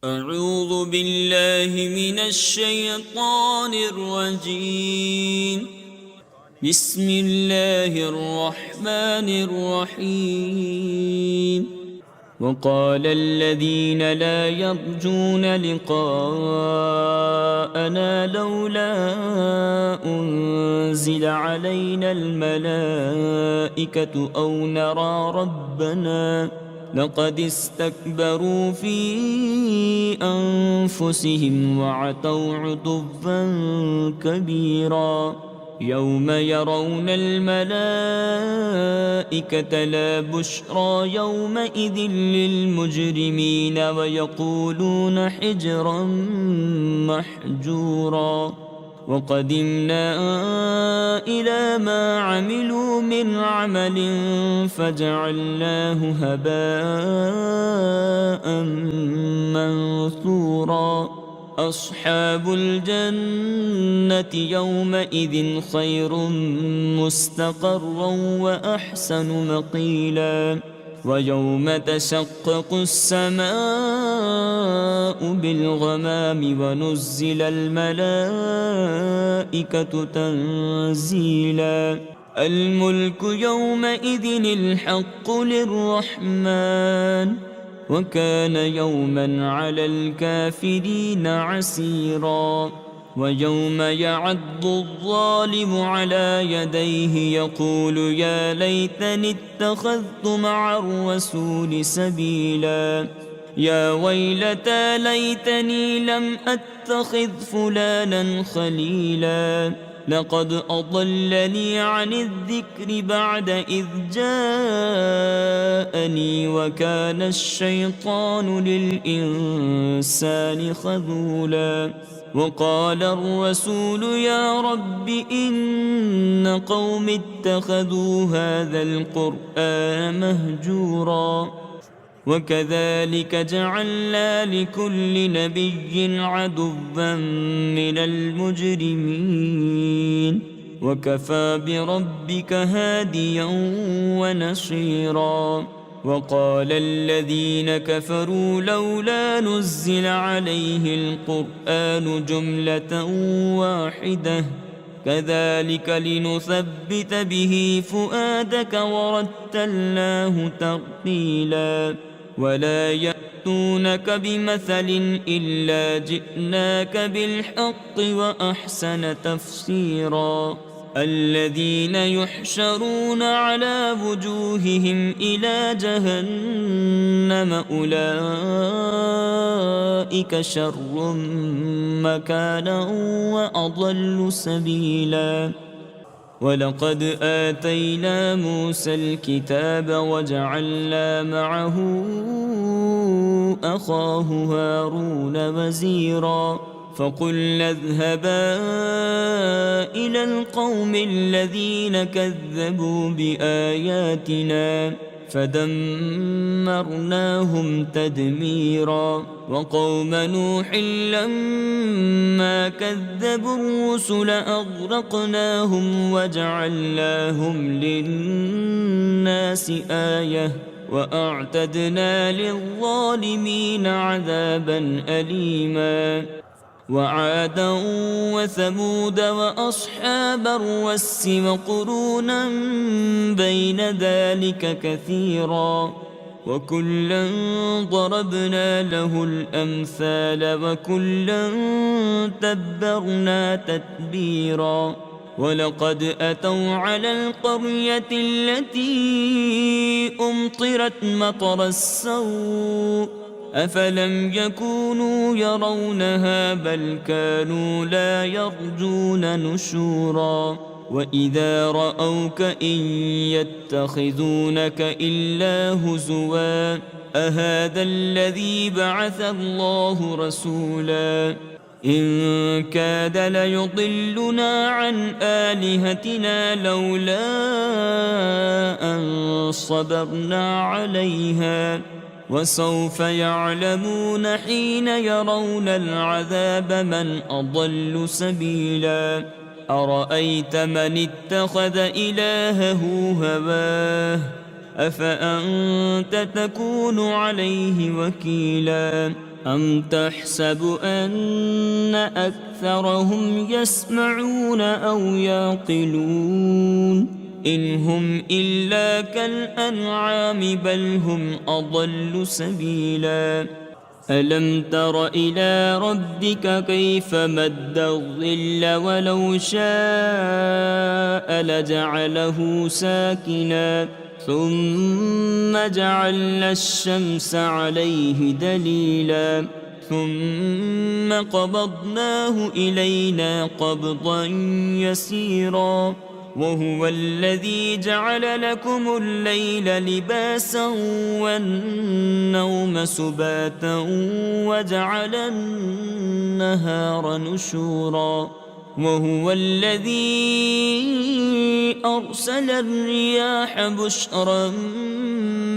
أعوذ بالله من الشيطان الرجيم. بسم الله الرحمن الرحيم. وقال الذين لا يرجون لقاءنا لولا أنزل علينا الملائكة أو نرى ربنا لقد استكبروا في أنفسهم وعتوا عتوا كبيرا. يوم يرون الملائكة لا بشرى يومئذ للمجرمين ويقولون حجرا محجورا. وقدمنا إلى ما عملوا من عمل فجعلناه هباء منثورا. أصحاب الجنة يومئذ خير مستقرا وأحسن مقيلا. ويوم تشقق السماء بالغمام ونزل الملائكة تنزيلا. الملك يومئذ الحق للرحمن وكان يوما على الكافرين عسيرا. ويوم يعض الظالم على يديه يقول يا ليتني اتخذت مع الرسول سبيلا. يا ويلتى ليتني لم أتخذ فلانا خليلا. لقد أضلني عن الذكر بعد إذ جاءني وكان الشيطان للإنسان خذولا. وقال الرسول يا رب إن قوم اتخذوا هذا القرآن مهجورا. وكذلك جعلنا لكل نبي عدوا من المجرمين وكفى بربك هاديا ونصيرا. وقال الذين كفروا لولا نزل عليه القرآن جملة واحدة كذلك لنثبت به فؤادك ورتلناه ترتيلا. ولا يأتونك بمثل إلا جئناك بالحق وأحسن تفسيرا. الذين يحشرون على وجوههم إلى جهنم أولئك شر مكانا وأضل سبيلا. ولقد آتينا موسى الكتاب وجعلنا معه أخاه هارون وزيرا. فقلنا اذهبا إلى القوم الذين كذبوا بآياتنا فدمرناهم تدميرا. وقوم نوح لما كذبوا الرسل أغرقناهم وجعلناهم للناس آية وأعتدنا للظالمين عذابا أليما. وعادا وثمود وأصحاب الرس وقرونا بين ذلك كثيرا. وكلا ضربنا له الأمثال وكلا تبرنا تتبيرا. ولقد أتوا على القرية التي أمطرت مطر السوء أفلم يكونوا يرونها بل كانوا لا يرجون نشورا. وإذا رأوك إن يتخذونك إلا هزوا أهذا الذي بعث الله رسولا. إن كاد ليضلنا عن آلهتنا لولا أن صبرنا عليها. وسوف يعلمون حين يرون العذاب من أضل سبيلا. أرأيت من اتخذ إلهه هواه أفأنت تكون عليه وكيلا أم تحسب أن أكثرهم يسمعون أو يعقلون إن هم إلا كالأنعام بل هم أضل سبيلا ألم تر إلى ربك كيف مد الظل ولو شاء لجعله ساكنا ثم جعلنا الشمس عليه دليلا ثم قبضناه إلينا قبضا يسيرا وهو الذي جعل لكم الليل لباسا والنوم سباتا وجعل النهار نشورا وهو الذي أرسل الرياح بشرا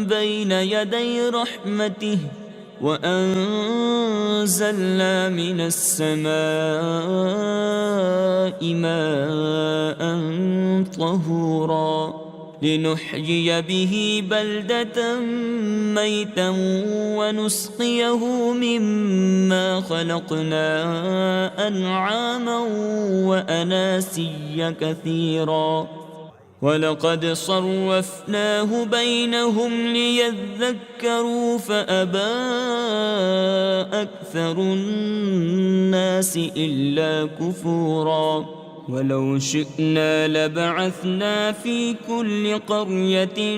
بين يدي رحمته وأنزلنا من السماء ماء طهورا لنحيي به بلدة ميتا ونسقيه مما خلقنا أنعاما وأناسيا كثيرا ولقد صرفناه بينهم ليذكروا فأبى أكثر الناس إلا كفورا ولو شئنا لبعثنا في كل قرية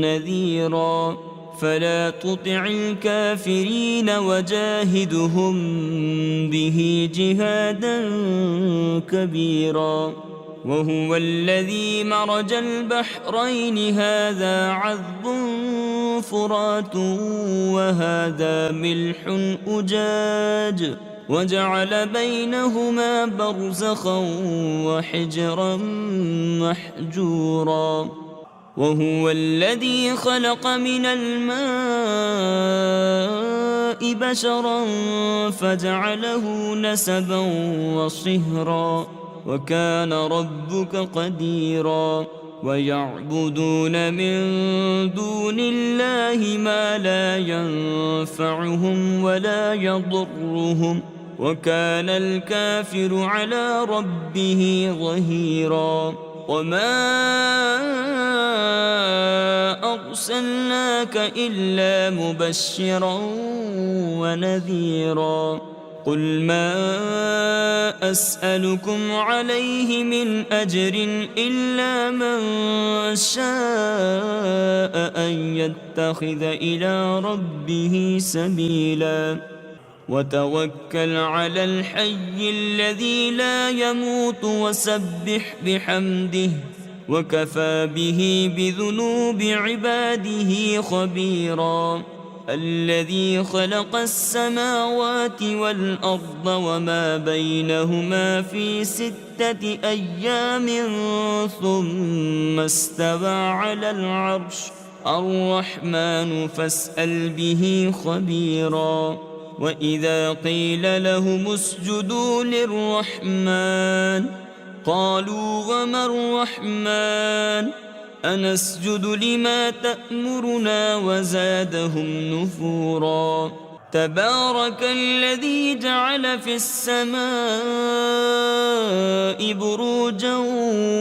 نذيرا فلا تطع الكافرين وجاهدهم به جهادا كبيرا وهو الذي مرج البحرين هذا عذب فرات وهذا ملح أجاج وجعل بينهما برزخا وحجرا محجورا وهو الذي خلق من الماء بشرا فجعله نسبا وصهرا وكان ربك قديرا ويعبدون من دون الله ما لا ينفعهم ولا يضرهم وكان الكافر على ربه ظهيرا وما أرسلناك إلا مبشرا ونذيرا قل ما أسألكم عليه من أجر إلا من شاء أن يتخذ إلى ربه سبيلا وتوكل على الحي الذي لا يموت وسبح بحمده وكفى به بذنوب عباده خبيرا الذي خلق السماوات والأرض وما بينهما في 6 أيام ثم استوى على العرش الرحمن فاسأل به خبيرا وإذا قيل لهم اسجدوا للرحمن قالوا وما الرحمن أنسجد لما تأمرنا وزادهم نفورا تبارك الذي جعل في السماء بروجا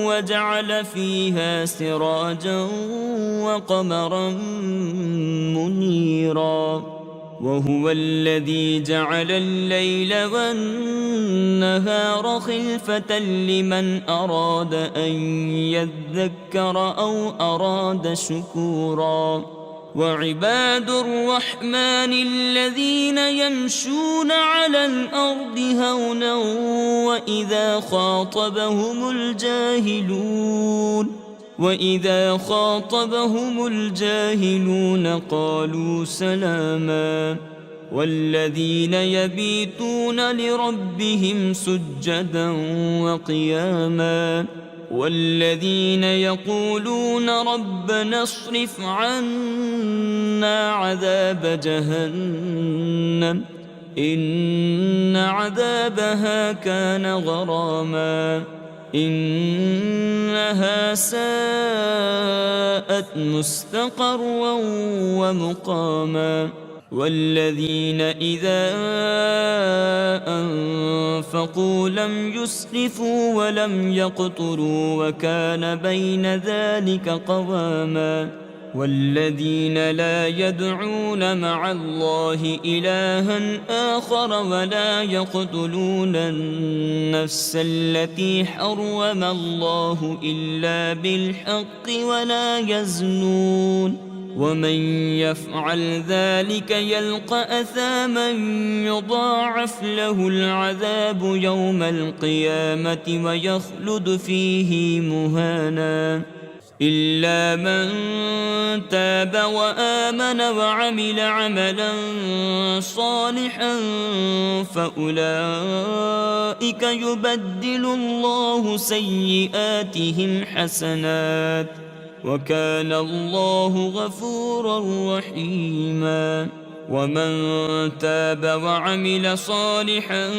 وجعل فيها سراجا وقمرا منيرا وهو الذي جعل الليل والنهار خلفة لمن أراد أن يذكر أو أراد شكورا وعباد الرحمن الذين يمشون على الأرض هونا وإذا خاطبهم الجاهلون قالوا سلاما والذين يبيتون لربهم سجدا وقياما والذين يقولون ربنا اصرف عنا عذاب جهنم إن عذابها كان غراما إنها ساءت مستقرا ومقاما والذين إذا أنفقوا لم يسرفوا ولم يقتروا وكان بين ذلك قواما والذين لا يدعون مع الله إلها آخر ولا يقتلون النفس التي حرم الله إلا بالحق ولا يزنون ومن يفعل ذلك يلقى أثاما يضاعف له العذاب يوم القيامة ويخلد فيه مهانا إلا من تاب وآمن وعمل عملا صالحا فأولئك يبدل الله سيئاتهم حسنات وكان الله غفورا رحيما ومن تاب وعمل صالحا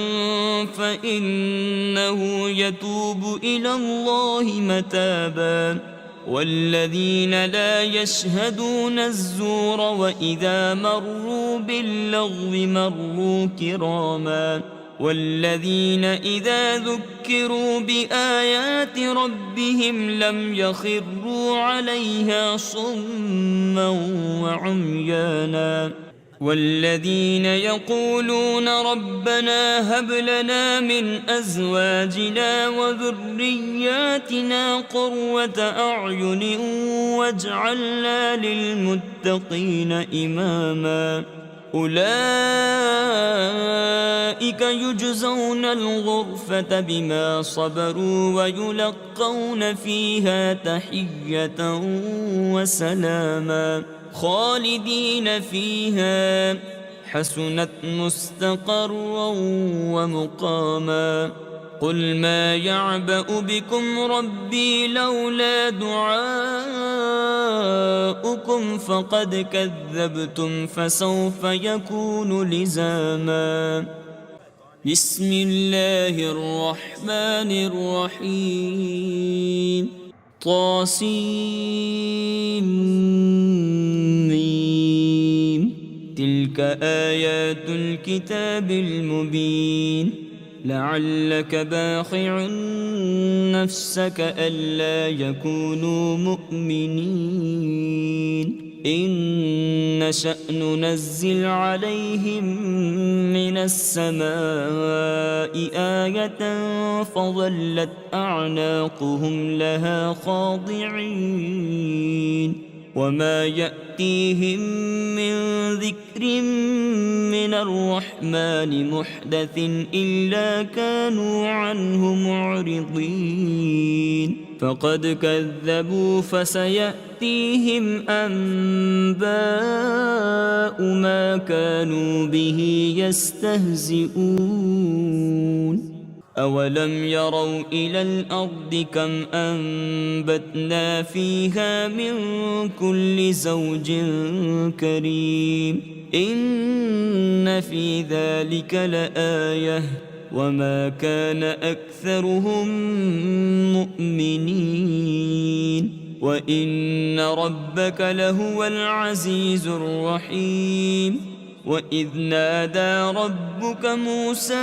فإنه يتوب إلى الله متابا والذين لا يشهدون الزور وإذا مروا باللغو مروا كراما والذين إذا ذكروا بآيات ربهم لم يخروا عليها صما وعميانا والذين يقولون ربنا هب لنا من أزواجنا وذرياتنا قرة أعين واجعلنا للمتقين إماما أولئك يجزون الغرفة بما صبروا ويلقون فيها تحية وسلاما خالدين فيها حسنت مستقرا ومقاما قل ما يعبأ بكم ربي لولا دعاؤكم فقد كذبتم فسوف يكون لزاما بسم الله الرحمن الرحيم طاسيم تلك آيات الكتاب المبين لعلك باخع نفسك ألا يكونوا مؤمنين إن نشأ ننزل عليهم من السماء آية فظلت أعناقهم لها خاضعين وما يأتيهم من ذكر من الرحمن محدث إلا كانوا عنه معرضين فقد كذبوا فسيأتيهم أنباء ما كانوا به يستهزئون أولم يروا إلى الأرض كم أنبتنا فيها من كل زوج كريم إن في ذلك لآية وما كان أكثرهم مؤمنين وإن ربك لهو العزيز الرحيم وإذ نادى ربك موسى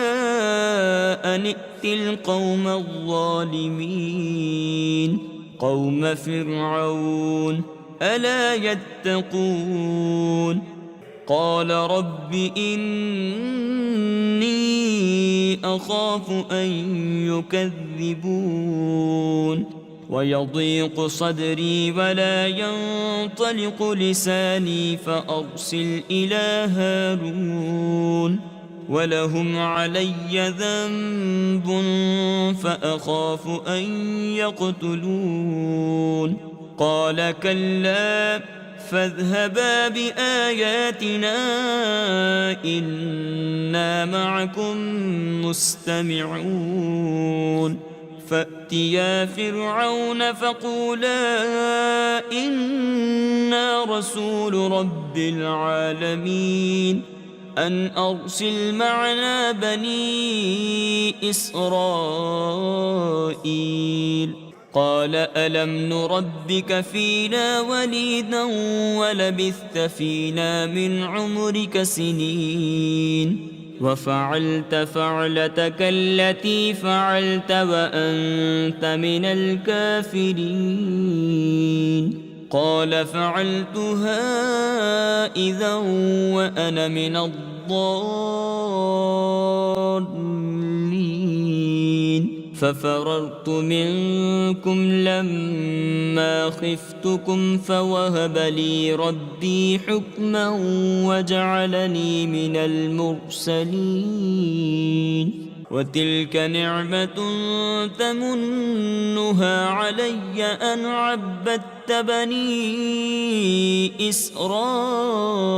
أن ائت القوم الظالمين قوم فرعون ألا يتقون قال رب إني أخاف أن يكذبون ويضيق صدري ولا ينطلق لساني فأرسل إلى هارون ولهم علي ذنب فأخاف أن يقتلون قال كلا فاذهبا بآياتنا إنا معكم مستمعون فأتيا فرعون فقولا إنا رسول رب العالمين أن أرسل معنا بني إسرائيل. قال ألم نربك فينا وليدا ولبثت فينا من عمرك سنين وفعلت فعلتك التي فعلت وأنت من الكافرين. قال فعلتها إذا وأنا من الضالين ففررت منكم لما خفتكم فوهب لي ربي حكما وجعلني من المرسلين. وتلك نعمة تمنها علي أن عبدت بني إسرائيل.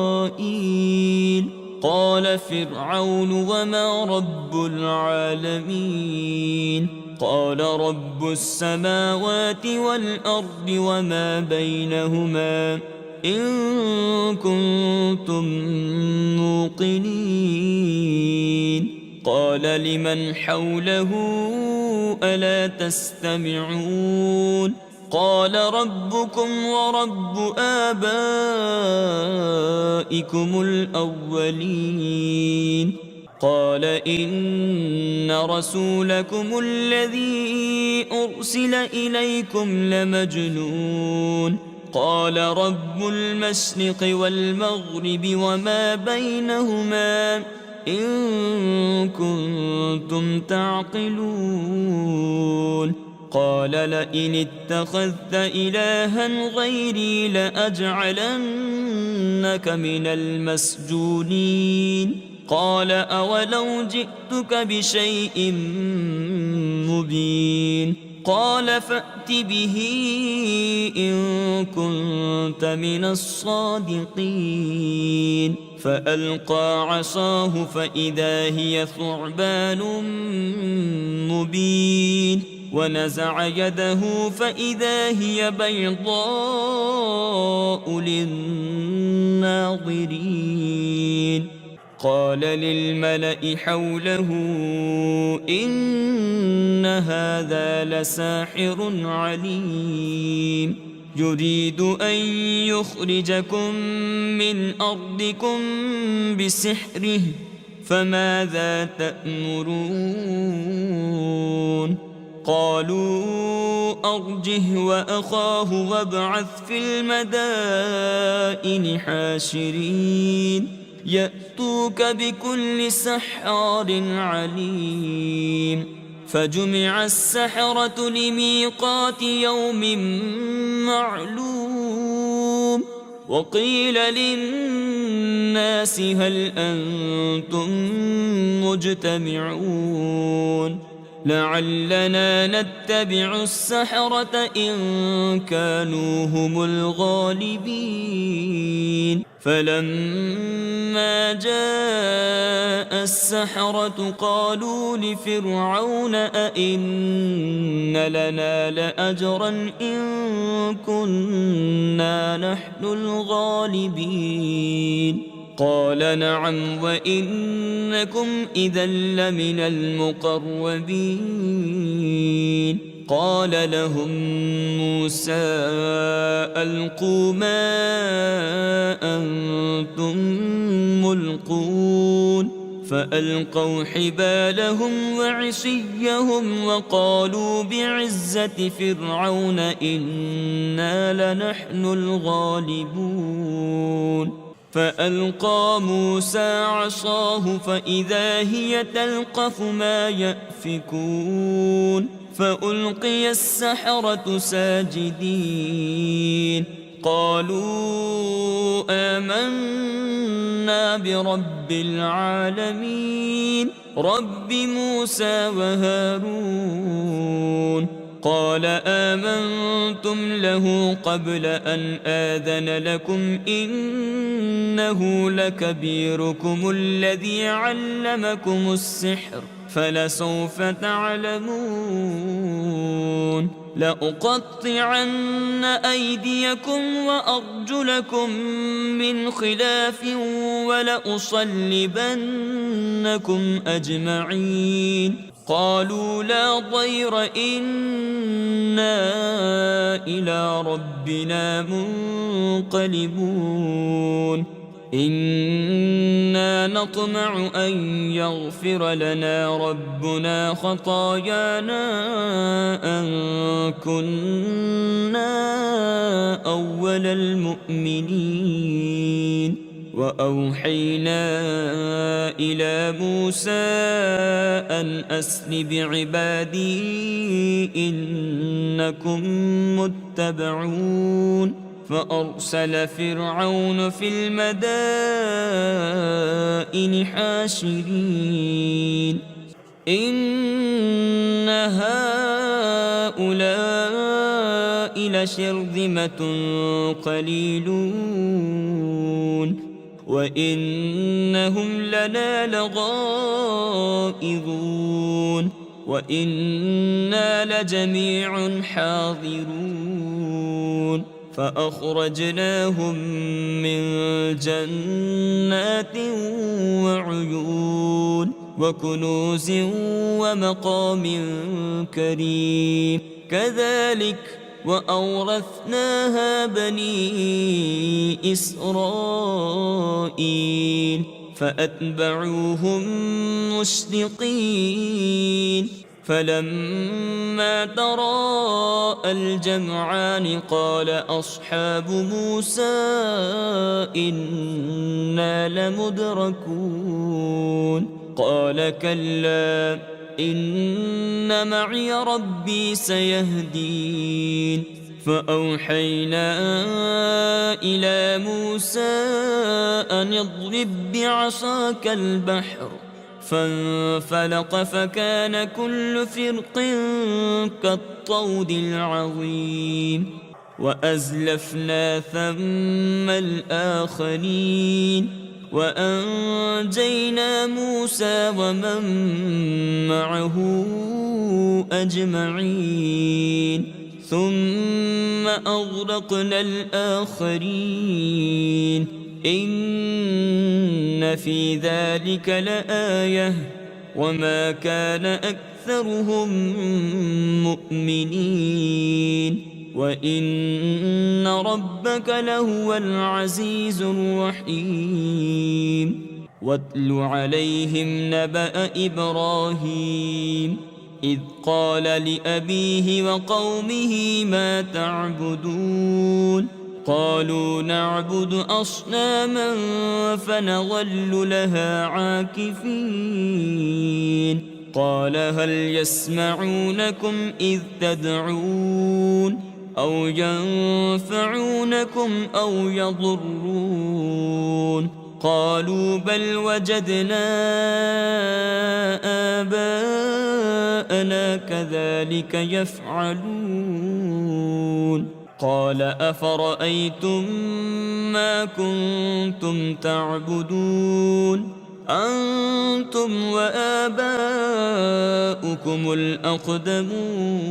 قال فرعون وما رب العالمين؟ قال رب السماوات والأرض وما بينهما إن كنتم موقنين. قال لمن حوله ألا تستمعون؟ قال ربكم ورب آبائكم الأولين. قال إن رسولكم الذي أرسل إليكم لمجنون. قال رب المشرق والمغرب وما بينهما إن كنتم تعقلون. قال لئن اتخذت إلها غيري لأجعلنك من المسجونين. قال أولو جئتك بشيء مبين؟ قال فأت به إن كنت من الصادقين. فألقى عصاه فإذا هي ثعبان مبين ونزع يده فإذا هي بيضاء للناظرين. قال للملأ حوله إن هذا لساحر عليم يريد أن يخرجكم من أرضكم بسحره فماذا تأمرون؟ قالوا أرجه وأخاه وابعث في المدائن حاشرين يأتوك بكل سحار عليم. فجمع السحرة لميقات يوم معلوم وقيل للناس هل أنتم مجتمعون لعلنا نتبع السحرة إن كانوا هم الغالبين. فلما جاء السحرة قالوا لفرعون أئن لنا لأجرا إن كنا نحن الغالبين؟ قال نعم وإنكم إذا لمن المقربين. قال لهم موسى ألقوا ما أنتم ملقون فألقوا حبالهم وعصيهم وقالوا بعزة فرعون إنا لنحن الغالبون. فألقى موسى عصاه فإذا هي تلقف ما يأفكون فألقي السحرة ساجدين قالوا آمنا برب العالمين رب موسى وهارون. قال آمنتم له قبل أن آذن لكم إنه لكبيركم الذي علمكم السحر فلسوف تعلمون لأقطعن أيديكم وأرجلكم من خلاف ولأصلبنكم أجمعين قالوا لا ضير إنا إلى ربنا منقلبون إنا نطمع أن يغفر لنا ربنا خطايانا أن كنا أول المؤمنين وأوحينا إلى موسى أن أسر بعبادي إنكم متبعون فأرسل فرعون في المدائن حاشرين إن هؤلاء لشرذمة قليلون وإنهم لنا لغائظون وإنا لجميع حاضرون فأخرجناهم من جنات وعيون وكنوز ومقام كريم كذلك وأورثناها بني إسرائيل فأتبعوهم مشرقين فلما تراءى الجمعان قال أصحاب موسى إنا لمدركون قال كلا إن معي ربي سيهدين فأوحينا إلى موسى أن اضرب بعصاك البحر فانفلق فكان كل فرق كالطود العظيم وأزلفنا ثم الآخرين وأنجينا موسى ومن معه أجمعين ثم أغرقنا الآخرين إن في ذلك لآية وما كان أكثرهم مؤمنين وإن ربك لهو العزيز الرحيم واتل عليهم نبأ إبراهيم إذ قال لأبيه وقومه ما تعبدون قالوا نعبد أصناما فنظل لها عاكفين قال هل يسمعونكم إذ تدعون أو ينفعونكم أو يضرون قالوا بل وجدنا آباءنا كذلك يفعلون قال أفرأيتم ما كنتم تعبدون أنتم وآباؤكم الأقدمون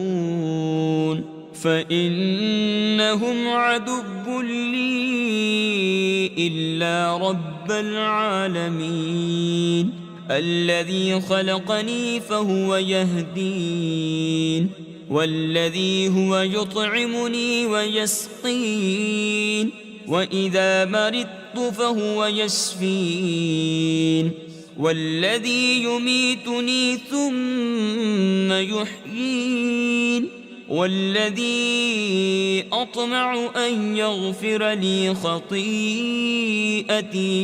فإنهم عدو لي إلا رب العالمين الذي خلقني فهو يهدين والذي هو يطعمني ويسقين وإذا مرضت فهو يشفين والذي يميتني ثم يحيين والذي أطمع أن يغفر لي خطيئتي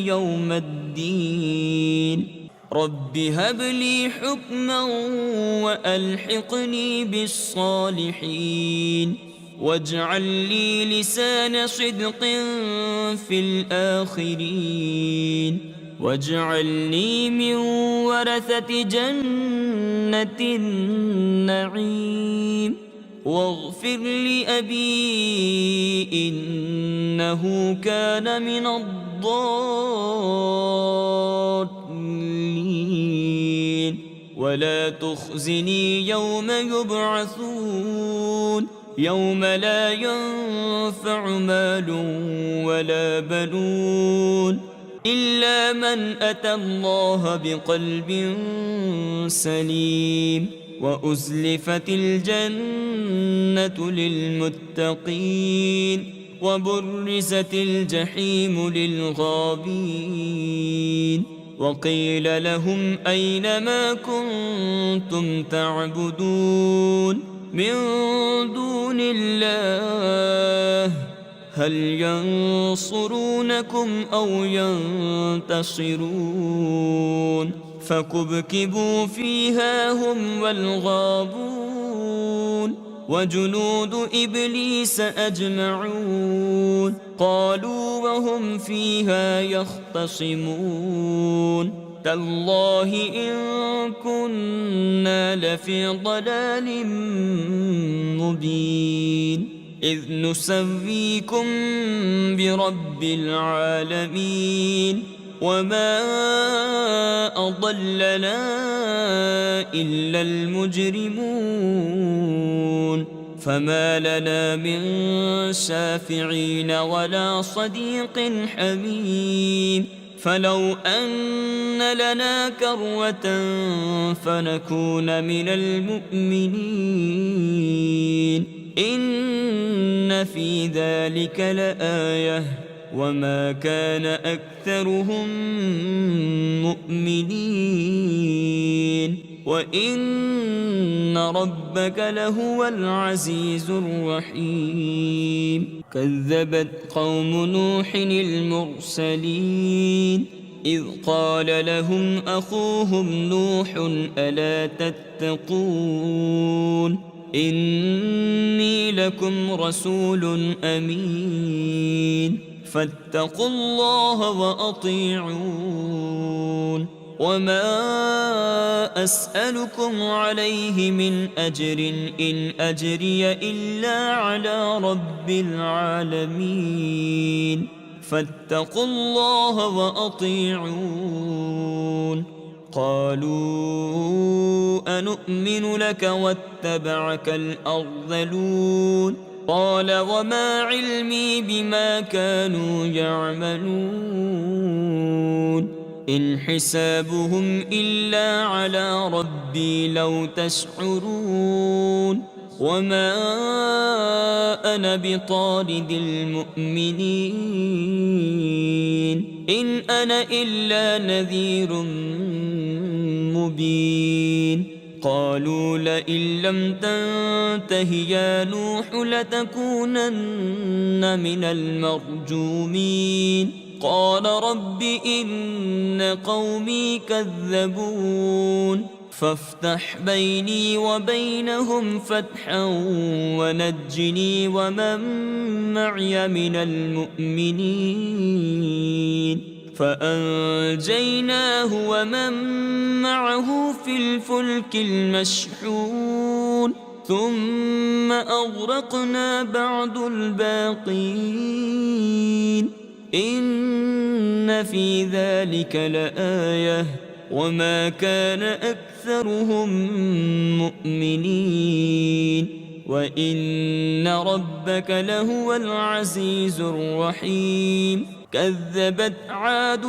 يوم الدين رب هب لي حكما وألحقني بالصالحين واجعل لي لسان صدق في الآخرين واجعلني من ورثة جنة النعيم واغفر لأبي إنه كان من الضالين ولا تخزني يوم يبعثون يوم لا ينفع مال ولا بنون إلا من أتى الله بقلب سليم وأزلفت الجنة للمتقين وبرزت الجحيم للغابين وقيل لهم أين ما كنتم تعبدون من دون الله هل ينصرونكم أو ينتصرون فكبكبوا فيها هم والغابون وجنود إبليس أجمعون قالوا وهم فيها يختصمون تالله إن كنا لفي ضلال مبين إذ نسويكم برب العالمين وما أضلنا إلا المجرمون فما لنا من شافعين ولا صديق حميم فلو أن لنا كروة فنكون من المؤمنين إن في ذلك لآية وما كان أكثرهم مؤمنين وإن ربك لهو العزيز الرحيم كذبت قوم نوح المرسلين إذ قال لهم أخوهم نوح ألا تتقون إني لكم رسول أمين فاتقوا الله وأطيعون وما أسألكم عليه من أجر إن أجري إلا على رب العالمين فاتقوا الله وأطيعون قالوا أنؤمن لك واتبعك الأرذلون قال وما علمي بما كانوا يعملون إن حسابهم إلا على ربي لو تشعرون وما أنا بطارد المؤمنين إن أنا إلا نذير مبين قالوا لئن لم تنته يا نوح لتكونن من المرجومين قال رب إن قومي كذبون فافتح بيني وبينهم فتحا ونجني ومن معي من المؤمنين فأنجيناه ومن معه في الفلك المشحون ثم أغرقنا بعد الباقين إن في ذلك لآية وما كان أكثرهم مؤمنين وإن ربك لهو العزيز الرحيم كذبت عاد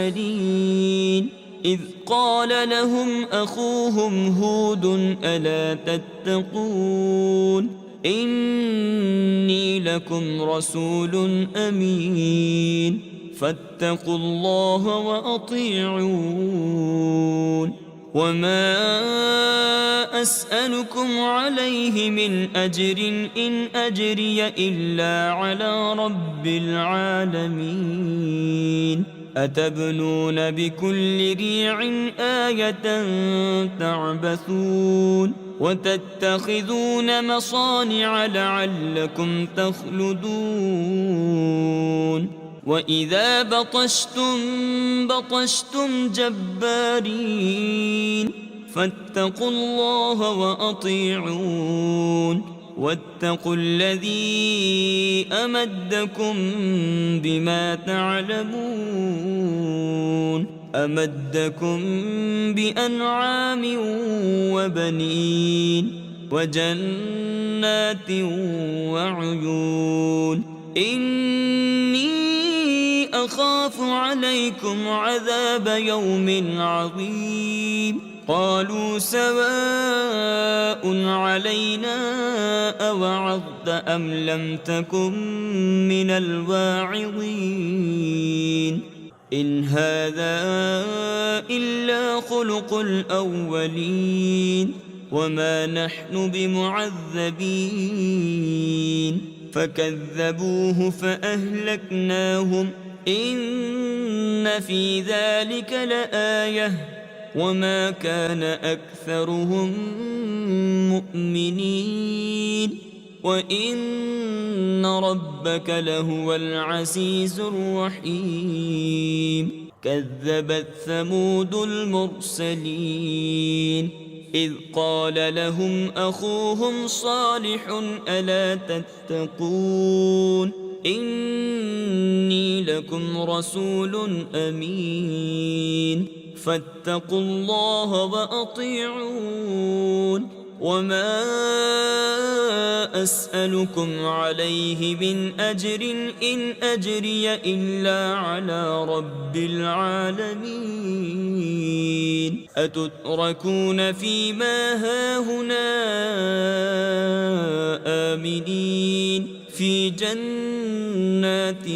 المرسلين إذ قال لهم أخوهم هود ألا تتقون إني لكم رسول أمين فاتقوا الله وأطيعون وما أسألكم عليه من أجر إن أجري إلا على رب العالمين أتبنون بكل ريع آية تعبثون وتتخذون مصانع لعلكم تخلدون وإذا بطشتم بطشتم جبارين فاتقوا الله وأطيعون واتقوا الذي أمدكم بما تعلمون أمدكم بأنعام وبنين وجنات وعيون إني أخاف عليكم عذاب يوم عظيم قالوا سواء علينا أوعظت أم لم تكن من الواعظين إن هذا إلا خلق الأولين وما نحن بمعذبين فكذبوه فأهلكناهم إن في ذلك لآية وما كان أكثرهم مؤمنين وإن ربك لهو العزيز الرحيم كذبت ثمود المرسلين إذ قال لهم أخوهم صالح ألا تتقون إني لكم رسول أمين فاتقوا الله وأطيعون وما أسألكم عليه من أجر إن أجري إلا على رب العالمين أتتركون فيما هاهنا آمنين في جنات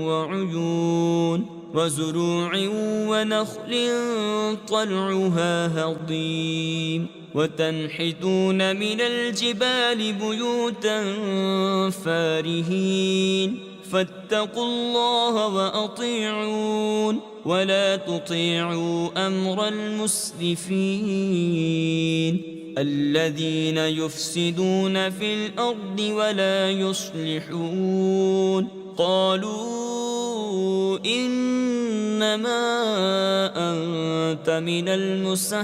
وعيون وزروع ونخل طلعها هضيم وتنحتون من الجبال بيوتا فارهين فاتقوا الله وأطيعون ولا تطيعوا أمر المسرفين الذين يفسدون في الأرض ولا يصلحون قالوا إنما أنت من المسحرين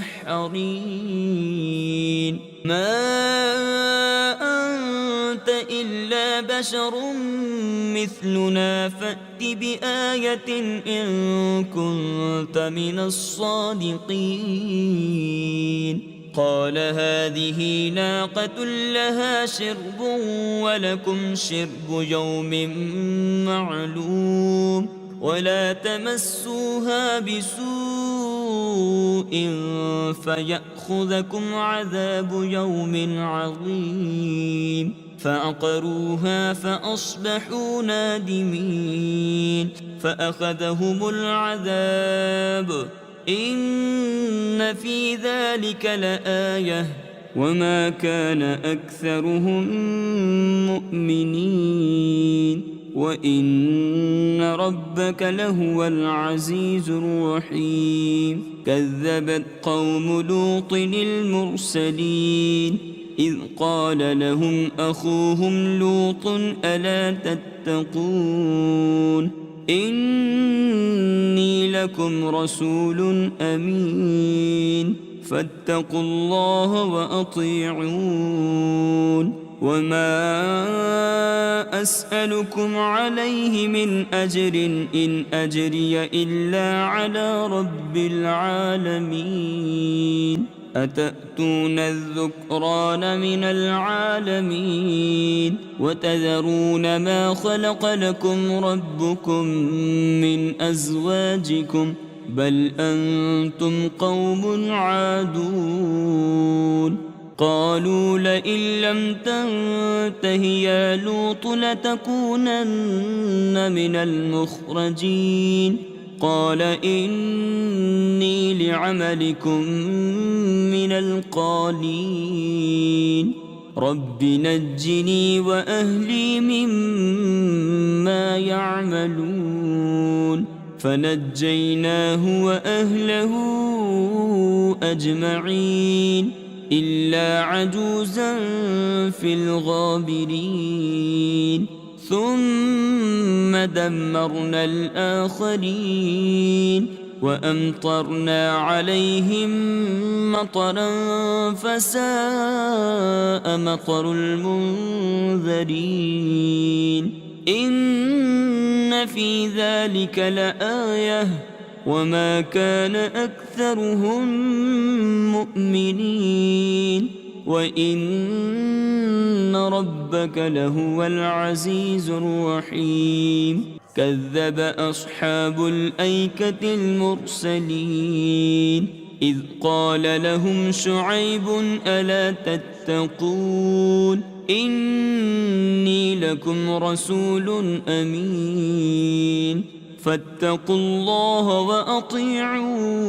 ما أنت إلا بشر مثلنا فأت بآية إن كنت من الصادقين قال هذه ناقة لها شرب ولكم شرب يوم معلوم ولا تمسوها بسوء فيأخذكم عذاب يوم عظيم فعقروها فأصبحوا نادمين فأخذهم العذاب إن في ذلك لآية وما كان أكثرهم مؤمنين وإن ربك لهو العزيز الرحيم كذبت قوم لوط المرسلين إذ قال لهم أخوهم لوط ألا تتقون إني لكم رسول أمين فاتقوا الله وأطيعون وما أسألكم عليه من أجر إن أجري إلا على رب العالمين أتأتون الذكران من العالمين وتذرون ما خلق لكم ربكم من أزواجكم بل أنتم قوم عادون قالوا لئن لم تنته يا لوط لتكونن من المخرجين قال إني لعملكم من القالين رب نجني وأهلي مما يعملون فنجيناه وأهله أجمعين إلا عجوزا في الغابرين ثم دمرنا الآخرين وأمطرنا عليهم مطرا فساء مطر المنذرين إن في ذلك لآية وما كان أكثرهم مؤمنين وإن ربك لهو العزيز الرحيم كذب أصحاب الأيكة المرسلين إذ قال لهم شعيب ألا تتقون إني لكم رسول أمين فاتقوا الله وأطيعون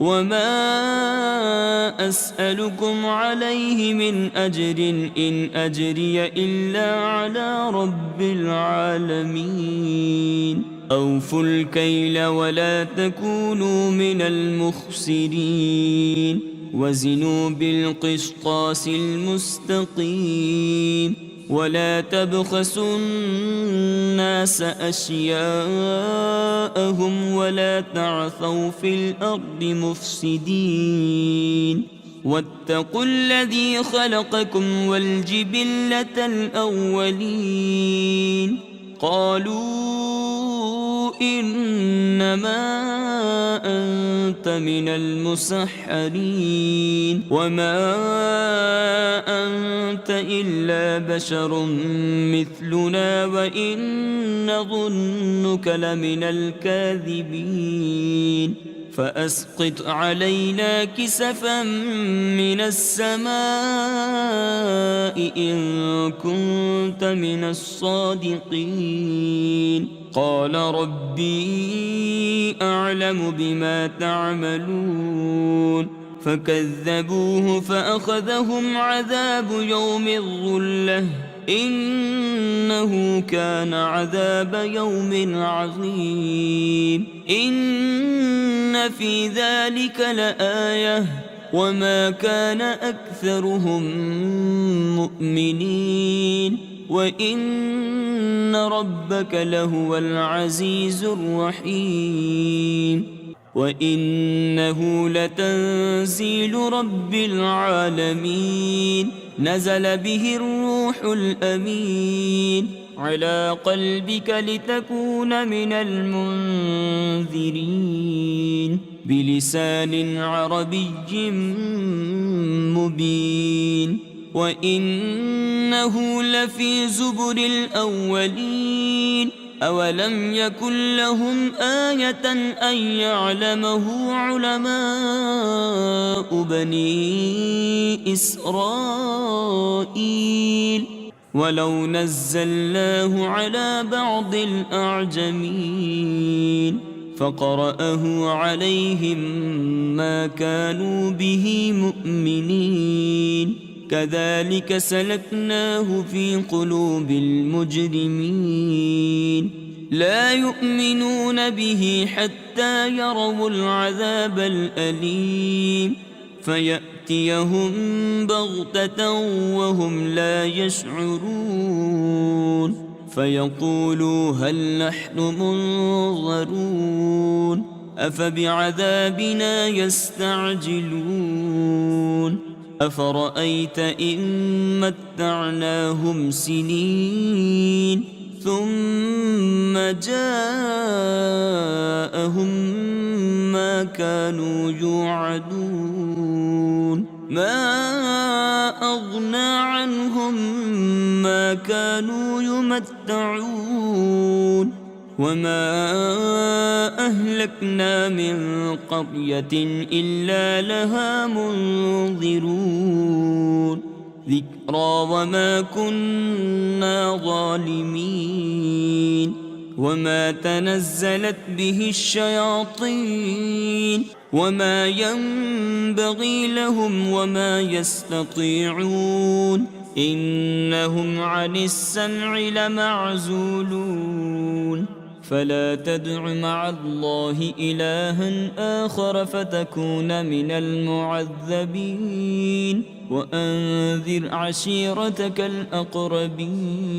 وما أسألكم عليه من أجر إن أجري إلا على رب العالمين أوفوا الكيل ولا تكونوا من المخسرين وزنوا بالقسطاس المستقيم ولا تبخسوا الناس أشياءهم ولا تعثوا في الأرض مفسدين واتقوا الذي خلقكم والجبلة الأولين قالوا إنما أنت من المسحرين وما أنت إلا بشر مثلنا وإن نظنك لمن الكاذبين فأسقط علينا كسفا من السماء إن كنت من الصادقين قال ربي أعلم بما تعملون فكذبوه فأخذهم عذاب يوم الظلة إنه كان عذاب يوم عظيم إن في ذلك لآية وما كان أكثرهم مؤمنين وإن ربك لهو العزيز الرحيم وإنه لتنزيل رب العالمين نزل به الروح الأمين على قلبك لتكون من المنذرين بلسان عربي مبين وإنه لفي زبر الأولين أولم يكن لهم آية أن يعلمه علماء بني إسرائيل ولو نزلناه على بعض الأعجمين فقرأه عليهم ما كانوا به مؤمنين كذلك سلكناه في قلوب المجرمين لا يؤمنون به حتى يروا العذاب الأليم فيأتيهم بغتة وهم لا يشعرون فيقولوا هل نحن منظرون أفبعذابنا يستعجلون أفرأيت إن متعناهم سنين ثم جاءهم ما كانوا يوعدون ما أغنى عنهم ما كانوا يمتعون وما أهلكنا من قرية إلا لها منذرون ذكرى وما كنا ظالمين وما تنزلت به الشياطين وما ينبغي لهم وما يستطيعون إنهم عن السمع لمعزولون فلا تدع مع الله إلها آخر فتكون من المعذبين وأنذر عشيرتك الأقربين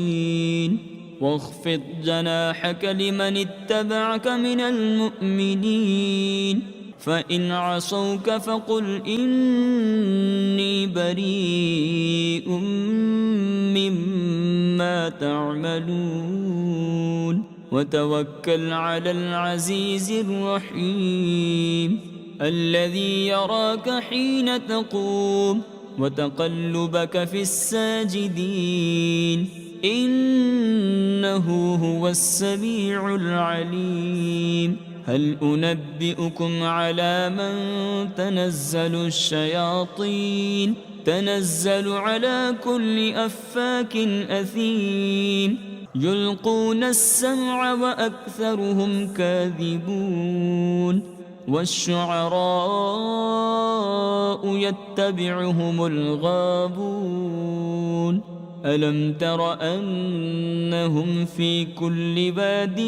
واخفض جناحك لمن اتبعك من المؤمنين فإن عصوك فقل إني بريء مما تعملون وتوكل على العزيز الرحيم الذي يراك حين تقوم وتقلبك في الساجدين إنه هو السميع العليم هل أنبئكم على من تنزل الشياطين تنزل على كل أفاك أثيم يلقون السمع وأكثرهم كاذبون والشعراء يتبعهم الغابون ألم تر أنهم في كل باد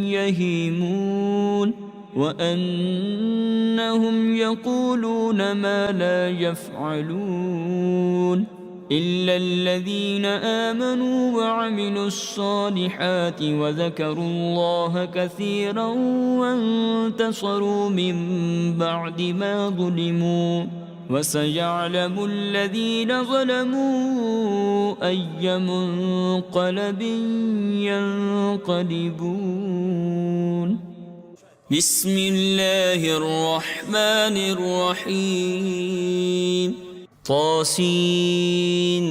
يهيمون وأنهم يقولون ما لا يفعلون إلا الذين آمنوا وعملوا الصالحات وذكروا الله كثيرا وانتصروا من بعد ما ظلموا وسيعلم الذين ظلموا أي منقلب ينقلبون بسم الله الرحمن الرحيم طاسين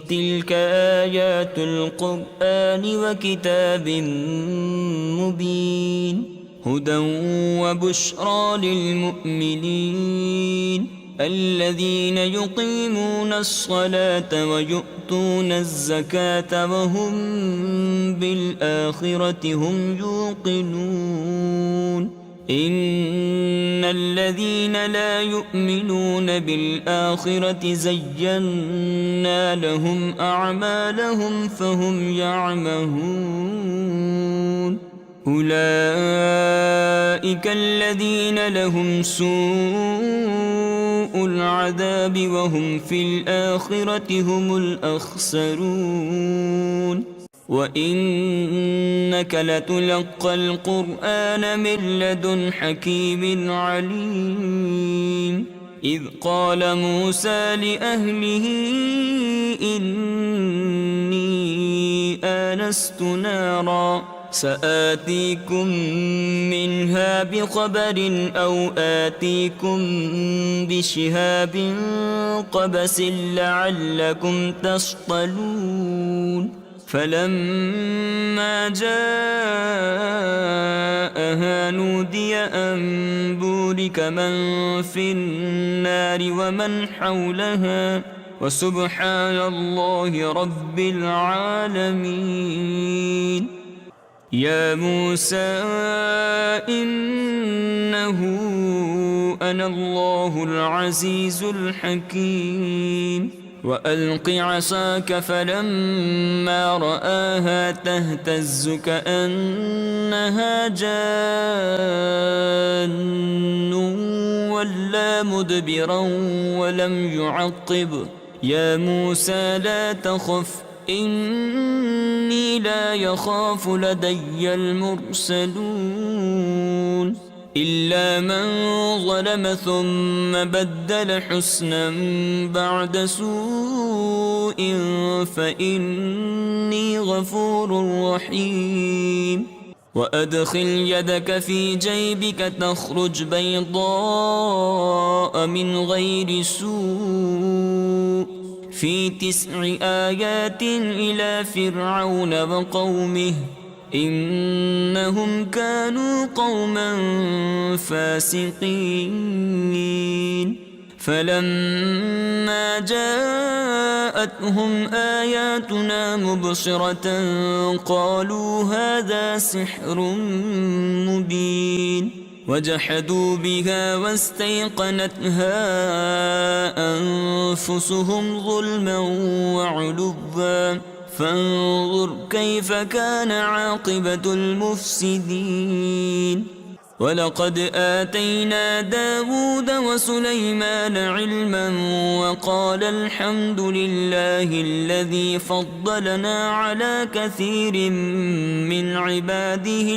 تلك آيات القرآن وكتاب مبين هدى وبشرى للمؤمنين الذين يقيمون الصلاة ويؤتون الزكاة وهم بالآخرة هم يوقنون إن الذين لا يؤمنون بالآخرة زينا لهم أعمالهم فهم يعمهون أولئك الذين لهم سوء العذاب وهم في الآخرة هم الأخسرون وإنك لتلقى القرآن من لدن حكيم عليم إذ قال موسى لأهله إني آنست نارا سآتيكم منها بخبر أو آتيكم بشهاب قبس لعلكم تصطلون فلما جاءها نودي أن بورك من في النار ومن حولها وسبحان الله رب العالمين يا موسى إنه أنا الله العزيز الحكيم وألق عصاك فلما رآها تهتز كأنها جان ولا مدبرا ولم يعقب يا موسى لا تخف إني لا يخاف لدي المرسلون إلا من ظلم ثم بدل حسنا بعد سوء فإني غفور رحيم وأدخل يدك في جيبك تخرج بيضاء من غير سوء في 9 آيات إلى فرعون وقومه إنهم كانوا قوما فاسقين فلما جاءتهم آياتنا مبصرة قالوا هذا سحر مبين وجحدوا بها واستيقنتها أنفسهم ظلما وعلوا فانظر كيف كان عاقبة المفسدين ولقد آتينا داود وسليمان علما وقال الحمد لله الذي فضلنا على كثير من عباده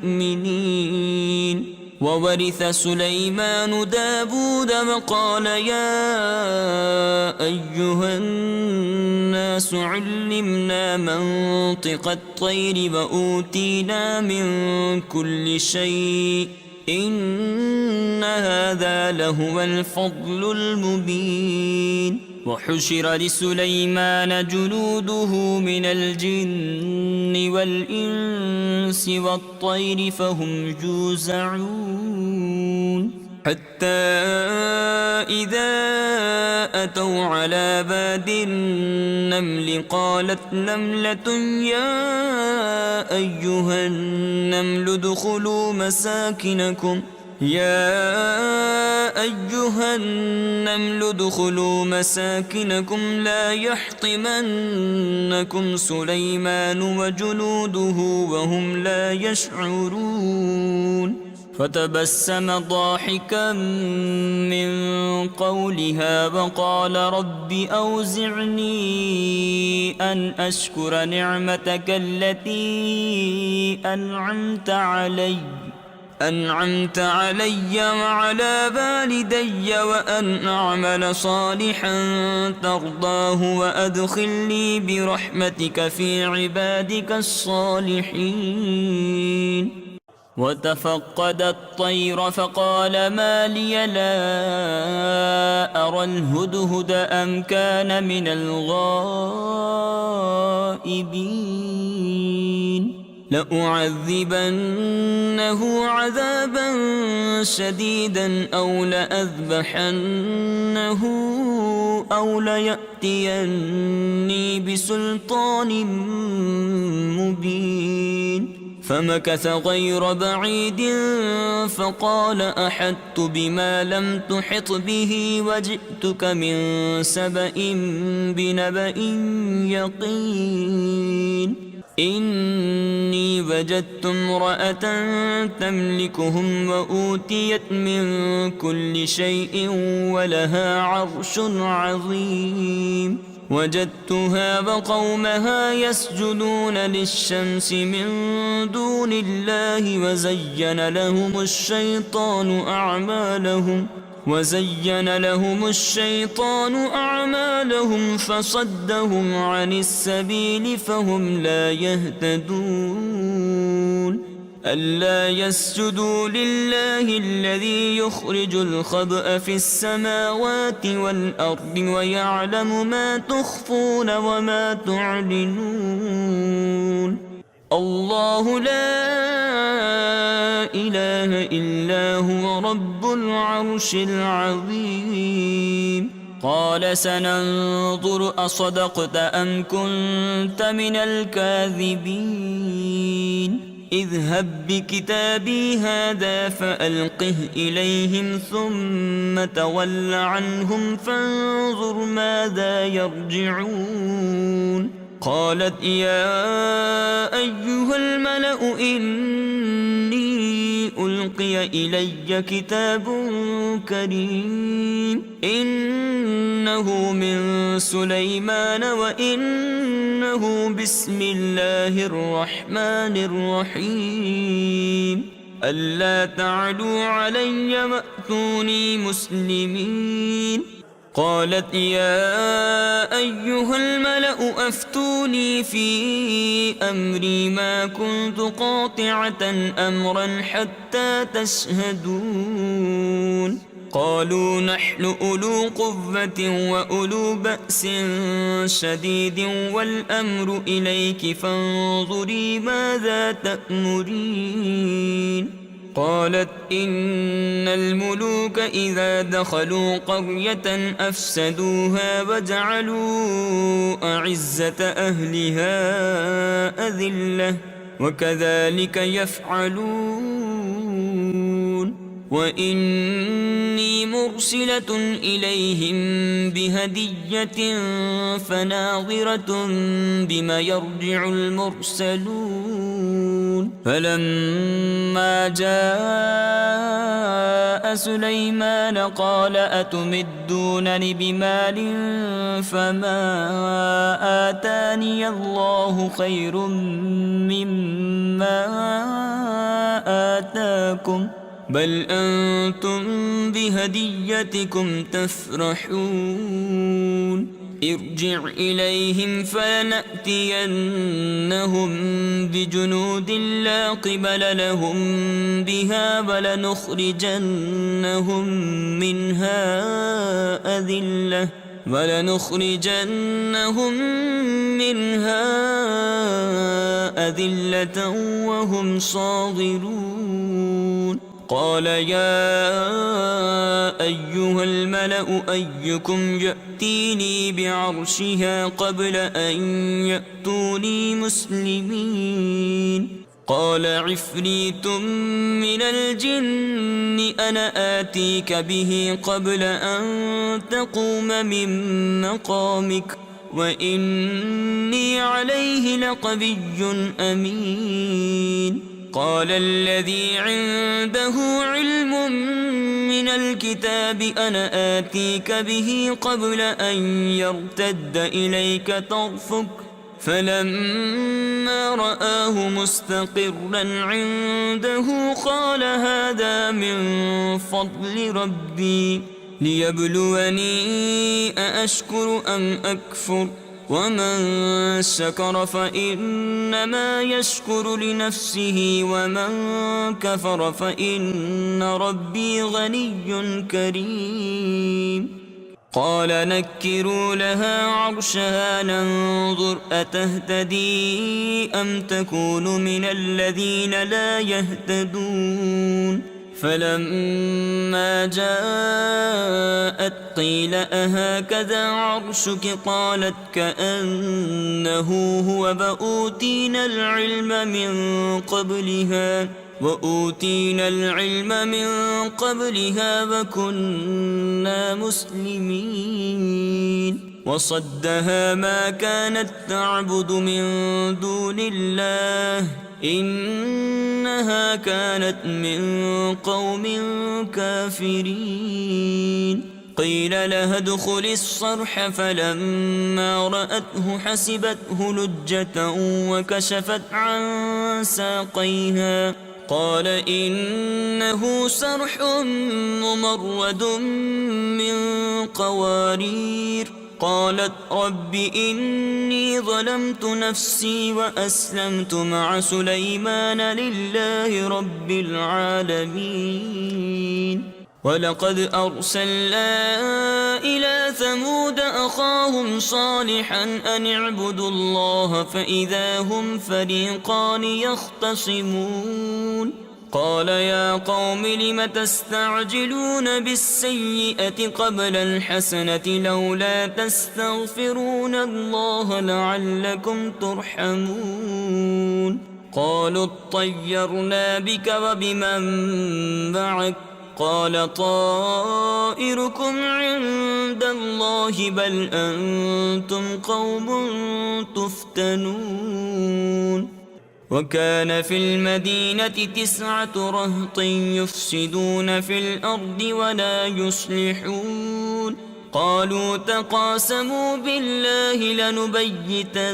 المؤمنين. وورث سليمان داود وقال يا أيها الناس علمنا منطق الطير وأوتينا من كل شيء إن هذا لهو الفضل المبين. وحشر لسليمان جنوده من الجن والإنس والطير فهم يوزعون حتى إذا أتوا على باد النمل قالت نملة يا أيها النمل ادخلوا مساكنكم لا يحطمنكم سليمان وجنوده وهم لا يشعرون. فتبسم ضاحكا من قولها وقال رب أوزعني أن أشكر نعمتك التي أنعمت علي وعلى والدي وأن أعمل صالحا ترضاه وأدخلني برحمتك في عبادك الصالحين. وتفقد الطير فقال ما لي لا أرى الهدهد أم كان من الغائبين. لأعذبنه عذابا شديدا أو لأذبحنه أو ليأتيني بسلطان مبين. فمكث غير بعيد فقال أحطت بما لم تحط به وجئتك من سبأ بنبأ يقين. إني وجدت امرأة تملكهم وأوتيت من كل شيء ولها عرش عظيم. وجدتها وقومها يسجدون للشمس من دون الله وزين لهم الشيطان أعمالهم فصدهم عن السبيل فهم لا يهتدون. ألا يسجدوا لله الذي يخرج الخبأ في السماوات والأرض ويعلم ما تخفون وما تعلنون. الله لا إله إلا هو رب العرش العظيم. قال سننظر أصدقت أم كنت من الكاذبين. اذهب بكتابي هذا فألقه إليهم ثم تول عنهم فانظر ماذا يرجعون. قالت يا أيها الملأ إني ألقي إلي كتاب كريم إنه من سليمان وإنه بسم الله الرحمن الرحيم. ألا تعلوا علي وأتوني مسلمين. قالت يا أيها الملأ أفتوني في أمري ما كنت قاطعة أمرا حتى تشهدون. قالوا نحن أولو قوة وأولو بأس شديد والأمر إليك فانظري ماذا تأمرين. قالت إن الملوك إذا دخلوا قرية أفسدوها وجعلوا أعزة أهلها أذلة وكذلك يفعلون. وإني مرسلة إليهم بهدية فناظرة بما يرجع المرسلون. فلما جاء سليمان قال أتمدونني بمال فما آتاني الله خير مما آتاكم بل أنتم بهديتكم تفرحون ارجع إليهم فلنأتينهم بجنود لا قبل لهم بها ولنخرجنهم منها أذلة وهم صاغرون قال يا أيها الملأ أيكم يأتيني بعرشها قبل أن يأتوني مسلمين قال عفريت من الجن أنا آتيك به قبل أن تقوم من مقامك وإني عليه لقوي أمين قال الذي عنده علم من الكتاب أنا آتيك به قبل أن يرتد إليك طرفك فلما رآه مستقرا عنده قال هذا من فضل ربي ليبلوني أأشكر أم أكفر ومن شكر فإنما يشكر لنفسه ومن كفر فإن ربي غني كريم قال نكروا لها عرشها ننظر أتهتدي أم تكون من الذين لا يهتدون فلما جاءت قيل أهكذا عرشك قالت كأنه هو وأوتينا العلم من قبلها وكنا مسلمين وصدها ما كانت تعبد من دون الله إنها كانت من قوم كافرين قيل لها ادخل الصرح فلما رأته حسبته لجة وكشفت عن ساقيها قال إنه صرح ممرد من قوارير قالت رب إني ظلمت نفسي وأسلمت مع سليمان لله رب العالمين ولقد أرسلنا إلى ثمود أخاهم صالحا أن اعبدوا الله فإذا هم فريقان يختصمون قال يا قوم لم تستعجلون بالسيئة قبل الحسنة لولا تستغفرون الله لعلكم ترحمون قالوا اطيرنا بك وبمن معك قال طائركم عند الله بل أنتم قوم تفتنون وكان في المدينة 9 رهط يفسدون في الأرض ولا يصلحون قالوا تقاسموا بالله لنبيتنه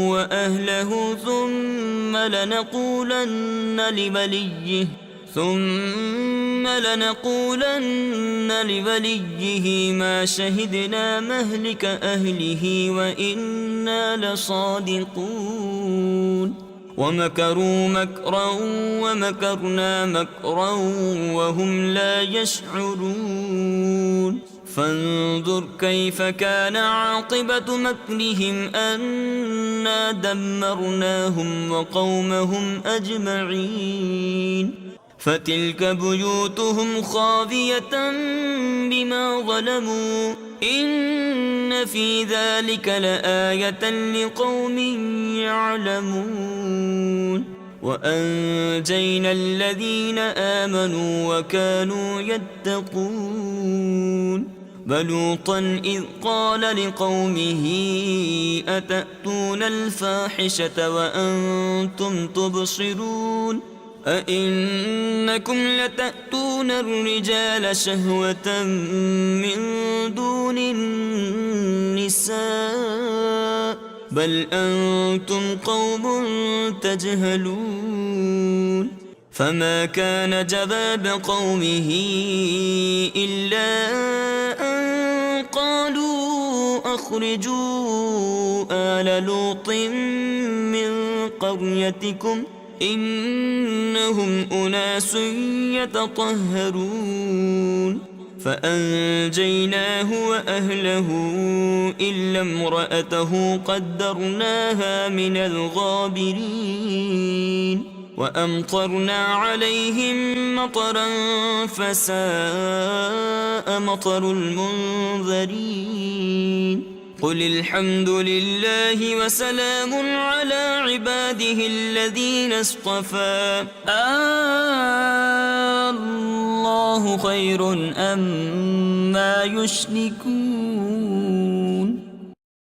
وأهله ثم لنقولن لوليه ما شهدنا مهلك أهله وإنا لصادقون ومكروا مكرا ومكرنا مكرا وهم لا يشعرون فانظر كيف كان عاقبة مكرهم أنا دمرناهم وقومهم أجمعين فتلك بيوتهم خاوية بما ظلموا إن في ذلك لآية لقوم يعلمون وأنجينا الذين آمنوا وكانوا يتقون ولوطا إذ قال لقومه أتأتون الفاحشة وأنتم تبصرون أئنكم لتأتون الرجال شهوة من دون النساء بل أنتم قوم تجهلون فما كان جواب قومه إلا أن قالوا أخرجوا آل لوط من قريتكم إنهم أناس يتطهرون فأنجيناه وأهله إلا امرأته قدرناها من الغابرين وأمطرنا عليهم مطرا فساء مطر المنذرين قل الحمد لله وسلام على عباده الذين اصطفى الله خير أما يشركون